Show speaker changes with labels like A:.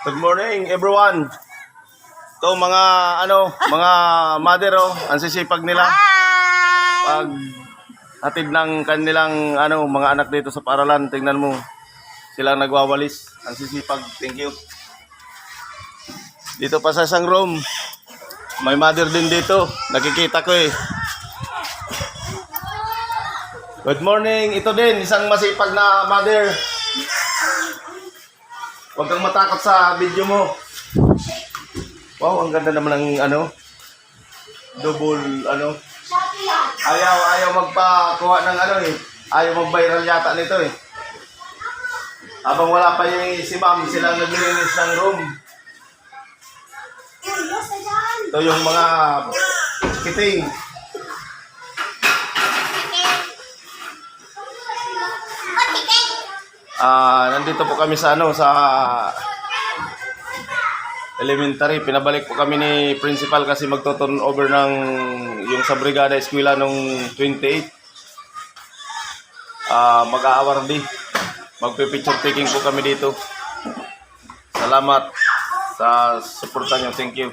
A: Good morning everyone. Ito mga mga mother ang sisipag nila pag hatid ng kanilang mga anak dito sa paaralan. Tingnan mo, silang nagwawalis. Ang sisipag. Thank you. Dito pa sa isang room, may mother din dito. Nakikita ko eh. Good morning. Ito din, isang masipag na mother. Huwag kang matakot sa video mo. Wow, ang ganda naman ng double Ayaw magpakuha ng Ayaw mag-viral yata nito eh. Habang wala pa yung si ma'am, silang naglilinis ng room. Ito yung mga kiting. Nandito po kami sa sa elementary. Pinabalik po kami ni principal kasi magto-turn over ng yung sa Brigada Eskwela nung 28. Mag-aawardi. Magpe-picture taking po kami dito. Salamat sa suporta niyo. Thank you.